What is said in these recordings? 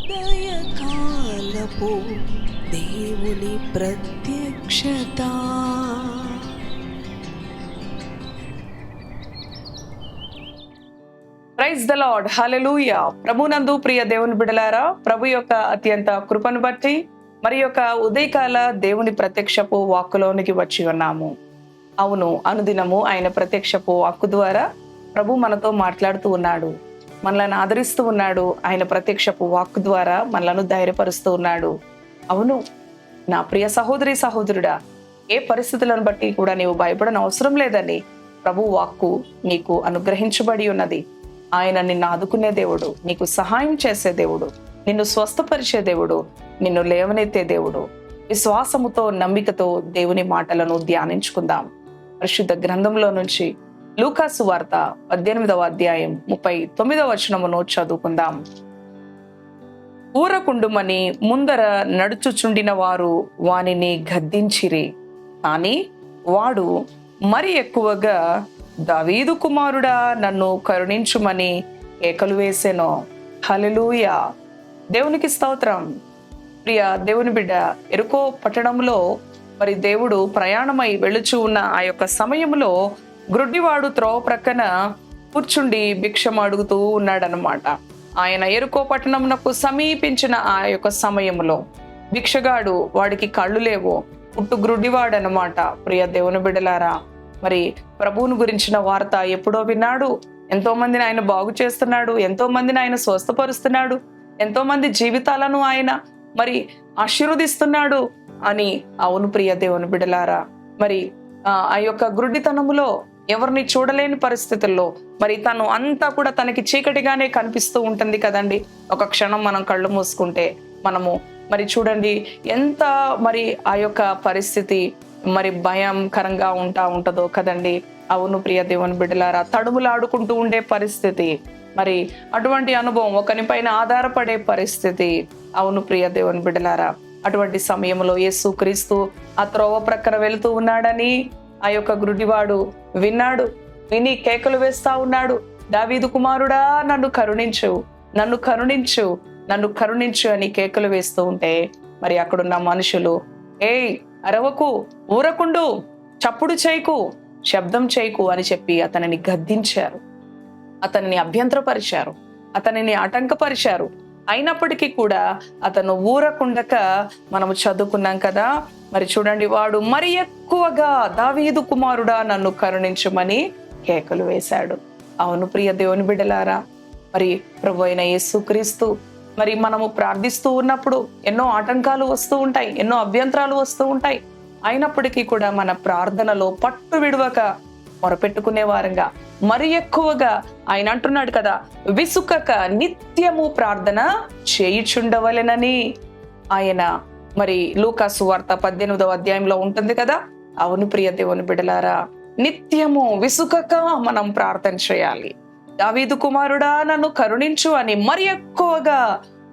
ఉదయకాలపు దేవుని ప్రత్యక్షత. ప్రైజ్ ద లార్డ్, హల్లెలూయా. ప్రభునందు ప్రియ దేవుని బిడలారా, ప్రభు యొక్క అత్యంత కృపను బట్టి మరి యొక్క ఉదయకాల దేవుని ప్రత్యక్షపు వాక్కులోనికి వచ్చి ఉన్నాము. అవును, అనుదినము ఆయన ప్రత్యక్షపు వాక్కు ద్వారా ప్రభు మనతో మాట్లాడుతూ ఉన్నాడు, మనలను ఆదరిస్తూ ఉన్నాడు. ఆయన ప్రత్యక్షపు వాక్కు ద్వారా మనలను ధైర్యపరుస్తూ ఉన్నాడు. అవును నా ప్రియ సహోదరి సహోదరుడా, ఏ పరిస్థితులను బట్టి కూడా నీవు భయపడని అవసరం లేదని ప్రభు వాక్కు నీకు అనుగ్రహించబడి ఉన్నది. ఆయన నిన్ను ఆదుకునే దేవుడు, నీకు సహాయం చేసే దేవుడు, నిన్ను స్వస్థపరిచే దేవుడు, నిన్ను లేవనెత్తే దేవుడు. విశ్వాసముతో నమ్మికతో దేవుని మాటలను ధ్యానించుకుందాం. పరిశుద్ధ గ్రంథంలో నుంచి లూకాసు వార్త 18వ అధ్యాయం 39వ వచనమును చదువుకుందాం. ఊరకుండుమని ముందర నడుచుచుండిన వారు వానిని గద్దించిరి, కాని వాడు మరి ఎక్కువగా దావీదు కుమారుడా నన్ను కరుణించుమని కేకలు వేసెను. హల్లెలూయా, దేవునికి స్తోత్రం. ప్రియ దేవుని బిడ్డ, ఎరుకో పట్టణంలో మరి దేవుడు ప్రయాణమై వెళుచు ఉన్న ఆ యొక్క సమయంలో గ్రుడ్డివాడు త్రోవ ప్రక్కన కూర్చుండి భిక్షం అడుగుతూ ఉన్నాడనమాట. ఆయన ఎరుకో పట్టణమునకు సమీపించిన ఆ యొక్క సమయంలో భిక్షగాడు, వాడికి కళ్ళు లేవు, పుట్టు గ్రుడ్డివాడనమాట. ప్రియ దేవుని బిడ్డలారా, మరి ప్రభువును గురించిన వార్త ఎప్పుడో విన్నాడు. ఎంతో మందిని ఆయన బాగు చేస్తున్నాడు, ఎంతో మందిని ఆయన స్వస్థపరుస్తున్నాడు, ఎంతో మంది జీవితాలను ఆయన మరి ఆశీర్వదిస్తున్నాడు అని. అవును ప్రియ దేవుని బిడ్డలారా, మరి ఆ యొక్క గ్రుడ్డితనములో ఎవరిని చూడలేని పరిస్థితుల్లో మరి తను అంతా కూడా తనకి చీకటిగానే కనిపిస్తూ ఉంటుంది కదండి. ఒక క్షణం మనం కళ్ళు మూసుకుంటే మనము మరి చూడండి ఎంత మరి ఆ యొక్క పరిస్థితి మరి భయంకరంగా ఉంటుందో కదండి. అవును ప్రియ దేవుని బిడ్డలారా, తడుములాడుకుంటూ ఉండే పరిస్థితి, మరి అటువంటి అనుభవం, ఒకరిపైన ఆధారపడే పరిస్థితి. అవును ప్రియ దేవుని బిడ్డలారా, అటువంటి సమయంలో యేసు క్రీస్తు ఆ త్రోవ ప్రక్కన వెళుతూ ఉన్నాడని ఆ యొక్క గ్రుడ్డివాడు విన్నాడు. విని కేకలు వేస్తా ఉన్నాడు, దావీదు కుమారుడా నన్ను కరుణించు, నన్ను కరుణించు, నన్ను కరుణించు అని కేకలు వేస్తూ ఉంటే మరి అక్కడున్న మనుషులు, ఏయ్ అరవకు, ఊరకుండు, చప్పుడు చేయకు, శబ్దం చేయకు అని చెప్పి అతనిని గద్దించారు, అతనిని అభ్యంతరపరిచారు, అతనిని ఆటంకపరిచారు. అయినప్పటికీ కూడా అతను ఊరకుండక మనము చదువుకున్నాం కదా. మరి చూడండి, వాడు మరి ఎక్కువగా దావీదు కుమారుడా నన్ను కరుణించమని కేకలు వేశాడు. అవును ప్రియ దేవుని బిడ్డలారా, మరి ప్రభు అయిన యేసుక్రీస్తు మరి మనము ప్రార్థిస్తూ ఉన్నప్పుడు ఎన్నో ఆటంకాలు వస్తూ ఉంటాయి, ఎన్నో అభ్యంతరాలు వస్తూ ఉంటాయి. అయినప్పటికీ కూడా మన ప్రార్థనలో పట్టు విడవక మొరపెట్టుకునే వారంగా మరి ఎక్కువగా ఆయన అంటున్నాడు కదా, విసుకక నిత్యము ప్రార్థన చేయుచుండవలెనని. ఆయన మరి లూకాసు వార్త 18వ అధ్యాయంలో ఉంటుంది కదా. అవును ప్రియ దేవుని బిడ్డలారా, నిత్యము విసుకక మనం ప్రార్థన చేయాలి. దావీదు కుమారుడా నన్ను కరుణించు అని మరి ఎక్కువగా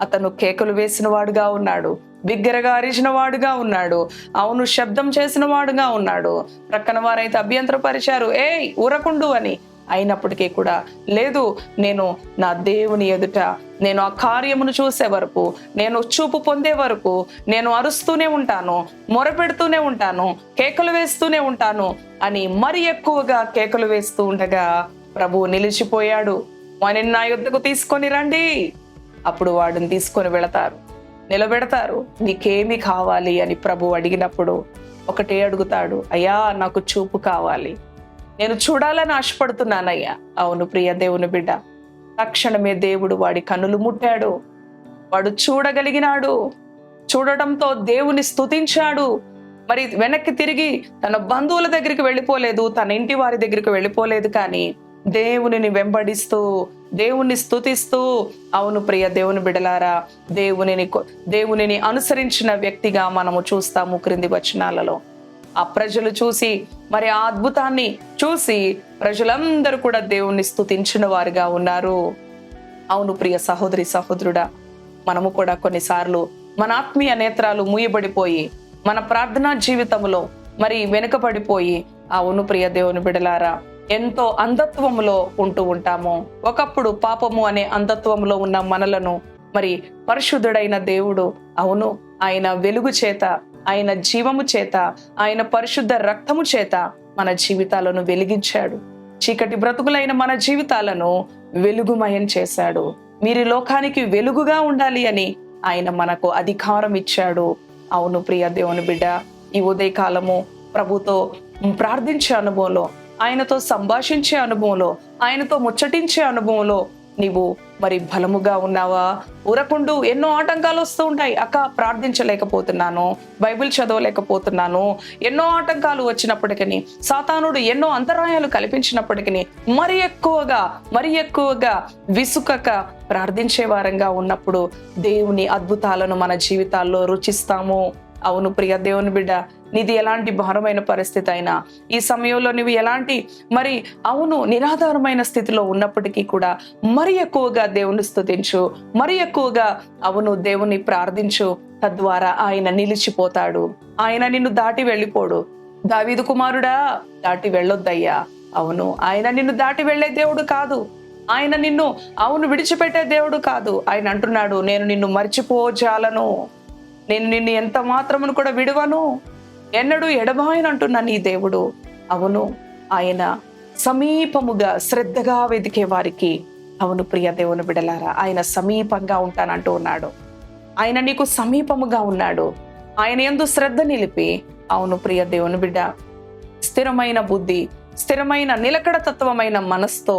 అతను కేకలు వేసిన వాడుగా ఉన్నాడు, బిగ్గరగా అరిచిన వాడుగా ఉన్నాడు. అవును, శబ్దం చేసిన వాడుగా ఉన్నాడు. ప్రక్కన వారైతే అభ్యంతరపరిచారు, ఏయ్ ఊరకుండు అని. అయినప్పటికీ కూడా లేదు, నేను నా దేవుని ఎదుట నేను ఆ కార్యమును చూసే వరకు, నేను చూపు పొందే వరకు నేను అరుస్తూనే ఉంటాను, మొరపెడుతూనే ఉంటాను, కేకలు వేస్తూనే ఉంటాను అని మరి ఎక్కువగా కేకలు వేస్తూ ఉండగా ప్రభువు నిలిచిపోయాడు. వానిని నా యొద్దకు తీసుకొని రండి. అప్పుడు వాడిని తీసుకొని వెళతారు, నిలబెడతారు. నీకేమి కావాలి అని ప్రభు అడిగినప్పుడు ఒకటే అడుగుతాడు, అయ్యా నాకు చూపు కావాలి, నేను చూడాలని ఆశపడుతున్నానయ్యా. అవును ప్రియ దేవుని బిడ్డ, తక్షణమే దేవుడు వాడి కన్నులు ముట్టాడు, వాడు చూడగలిగినాడు. చూడటంతో దేవుని స్తుతించాడు. మరి వెనక్కి తిరిగి తన బంధువుల దగ్గరికి వెళ్ళిపోలేదు, తన ఇంటి వారి దగ్గరికి వెళ్ళిపోలేదు, కానీ దేవునిని వెంబడిస్తూ దేవుణ్ణి స్తుతిస్తూ, అవును ప్రియ దేవుని బిడలారా, దేవునిని అనుసరించిన వ్యక్తిగా మనము చూస్తాము. క్రింది వచనాలలో ఆ ప్రజలు చూసి మరి ఆ అద్భుతాన్ని చూసి ప్రజలందరూ కూడా దేవుణ్ణి స్తుతించిన వారుగా ఉన్నారు. అవును ప్రియ సహోదరి సహోదరుడా, మనము కూడా కొన్నిసార్లు మన ఆత్మీయ నేత్రాలు మూయబడిపోయి మన ప్రార్థనా జీవితంలో మరి వెనుకబడిపోయి, అవును ప్రియ దేవుని బిడలారా, ఎంతో అంధత్వములో ఉంటూ ఉంటాము. ఒకప్పుడు పాపము అనే అంధత్వంలో ఉన్న మనలను మరి పరిశుద్ధుడైన దేవుడు, అవును, ఆయన వెలుగు చేత, ఆయన జీవము చేత, ఆయన పరిశుద్ధ రక్తము చేత మన జీవితాలను వెలిగించాడు. చీకటి బ్రతుకులైన మన జీవితాలను వెలుగుమయం చేశాడు. మీరు లోకానికి వెలుగుగా ఉండాలి అని ఆయన మనకు అధికారం ఇచ్చాడు. అవును ప్రియ దేవుని బిడ్డ, ఈ ఉదయకాలము ప్రభుతో ప్రార్థించే అనుభవంలో, ఆయనతో సంభాషించే అనుభవంలో, ఆయనతో ముచ్చటించే అనుభవంలో నీవు మరి బలముగా ఉన్నావా? ఊరకుండు ఎన్నో ఆటంకాలు వస్తూ ఉంటాయి. అక్క, ప్రార్థించలేకపోతున్నాను, బైబిల్ చదవలేకపోతున్నాను, ఎన్నో ఆటంకాలు వచ్చినప్పటికీ, సాతానుడు ఎన్నో అంతరాయాలు కల్పించినప్పటికీ మరి ఎక్కువగా విసుకక ప్రార్థించే వారంగా ఉన్నప్పుడు దేవుని అద్భుతాలను మన జీవితాల్లో రుచిస్తాము. అవును ప్రియ దేవుని బిడ్డ, నీది ఎలాంటి భారమైన పరిస్థితి అయినా, ఈ సమయంలో నువ్వు ఎలాంటి నిరాధారమైన స్థితిలో ఉన్నప్పటికీ కూడా మరి ఎక్కువగా దేవుని స్తుతించు, మరి ఎక్కువగా దేవుని ప్రార్థించు. తద్వారా ఆయన నిలిచిపోతాడు. ఆయన నిన్ను దాటి వెళ్ళిపోడు. దావీదు కుమారుడా, దాటి వెళ్ళొద్దయ్యా. అవును, ఆయన నిన్ను దాటి వెళ్ళే దేవుడు కాదు. ఆయన నిన్ను విడిచిపెట్టే దేవుడు కాదు. ఆయన అంటున్నాడు, నేను నిన్ను మర్చిపోజాలను, నేను నిన్ను ఎంత మాత్రమును కూడా విడువను, ఎన్నడూ ఎడబాయను అంటున్నా నీ దేవుడు. అవును, ఆయన సమీపముగా శ్రద్ధగా వెతికే వారికి, అవును ప్రియ దేవుని బిడలారా, ఆయన సమీపంగా ఉంటానంటూ ఉన్నాడు. ఆయన నీకు సమీపముగా ఉన్నాడు. ఆయన యందు శ్రద్ధ నిలిపి, అవును ప్రియ దేవుని బిడ్డ, స్థిరమైన బుద్ధి, స్థిరమైన నిలకడ తత్వమైన మనసుతో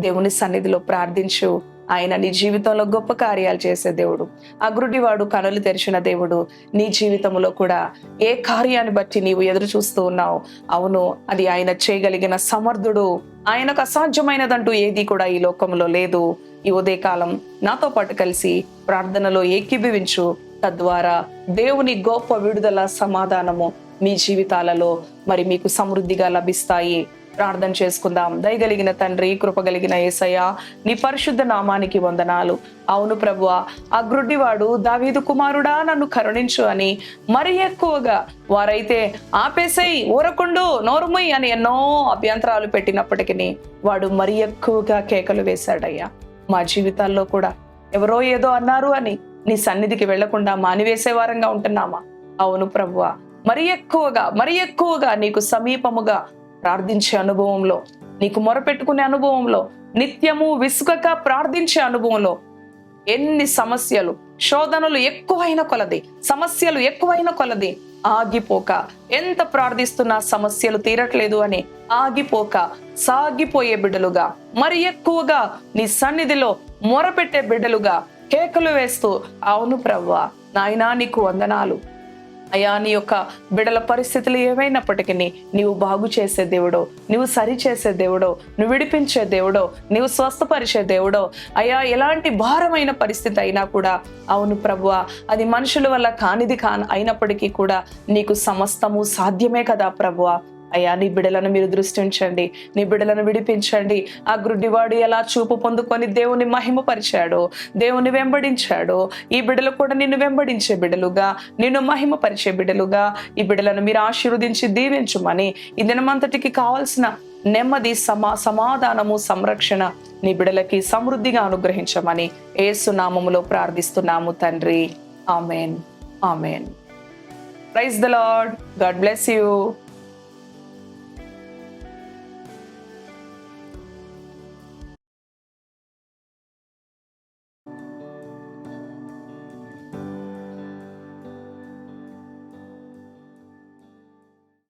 దేవుని సన్నిధిలో ప్రార్థించు. ఆయన నీ జీవితంలో గొప్ప కార్యాలు చేసే దేవుడు. ఆ గురుడివాడు కనులు తెరిచిన దేవుడు. నీ జీవితంలో కూడా ఏ కార్యాన్ని బట్టి నీవు ఎదురు చూస్తూ ఉన్నావు, అవును, అది ఆయన చేయగలిగిన సమర్థుడు. ఆయనకు అసాధ్యమైనదంటూ ఏది కూడా ఈ లోకంలో లేదు. ఈ ఉదయకాలం నాతో పాటు కలిసి ప్రార్థనలో ఏకీభవించు. తద్వారా దేవుని గొప్ప విడుదల, సమాధానము మీ జీవితాలలో మరి మీకు సమృద్ధిగా లభిస్తాయి. ప్రార్థన చేసుకుందాం. దయగలిగిన తండ్రి, కృపగలిగిన యేసయ్య, నీ పరిశుద్ధ నామానికి వందనాలు. అవును ప్రభువా, ఆ గ్రుడ్డివాడు, దావీదు కుమారుడా నన్ను కరుణించు అని మరి ఎక్కువగా వారైతే ఆపేసేయి, ఊరకుండు, నోరుముయ్ అని ఎన్నో అభ్యంతరాలు పెట్టినప్పటికీ వాడు మరి ఎక్కువగా కేకలు వేశాడయ్యా. మా జీవితాల్లో కూడా ఎవరో ఏదో అన్నారు అని నీ సన్నిధికి వెళ్లకుండా మానివేసే వారంగా ఉంటున్నామా? అవును ప్రభువా, మరి ఎక్కువగా నీకు సమీపముగా ప్రార్థించే అనుభవంలో, నీకు మొరపెట్టుకునే అనుభవంలో, నిత్యము విసుగక ప్రార్థించే అనుభవంలో ఎన్ని సమస్యలు, శోధనలు ఎక్కువైన కొలది ఆగిపోక, ఎంత ప్రార్థిస్తున్నా సమస్యలు తీరట్లేదు అని ఆగిపోక సాగిపోయే బిడ్డలుగా, మరి ఎక్కువగా నీ సన్నిధిలో మొరపెట్టే బిడ్డలుగా కేకలు వేస్తూ, అవును ప్రభువా నాయనా నీకు వందనాలు అయ్యా, నీ యొక్క బిడల పరిస్థితులు ఏవైనప్పటికీ నీవు బాగు చేసే దేవుడో, నువ్వు సరి చేసే దేవుడో, నువ్వు విడిపించే దేవుడో, నువ్వు స్వస్థపరిచే దేవుడో అయ్యా. ఎలాంటి భారమైన పరిస్థితి అయినా కూడా, అవును ప్రభువా, అది మనుషుల వల్ల కానిది అయినప్పటికీ కూడా నీకు సమస్తము సాధ్యమే కదా ప్రభువా. అయ్యా, నీ బిడలను మీరు దృష్టి ఉంచండి, నీ బిడలను విడిపించండి. ఆ గ్రుడ్డివాడు ఎలా చూపు పొందుకొని దేవుని మహిమపరిచాడో, దేవుని వెంబడించాడో, ఈ బిడలు కూడా నిన్ను వెంబడించే బిడలుగా, నిన్ను మహిమపరిచే బిడలుగా ఈ బిడలను మీరు ఆశీర్వదించి దీవించుమని, ఈ దినమంతటికి కావాల్సిన నెమ్మది, సమాధానము, సంరక్షణ నీ బిడలకి సమృద్ధిగా అనుగ్రహించమని యేసు నామములో ప్రార్థిస్తున్నాము తండ్రి. Amen, amen. Praise the Lord. God bless you.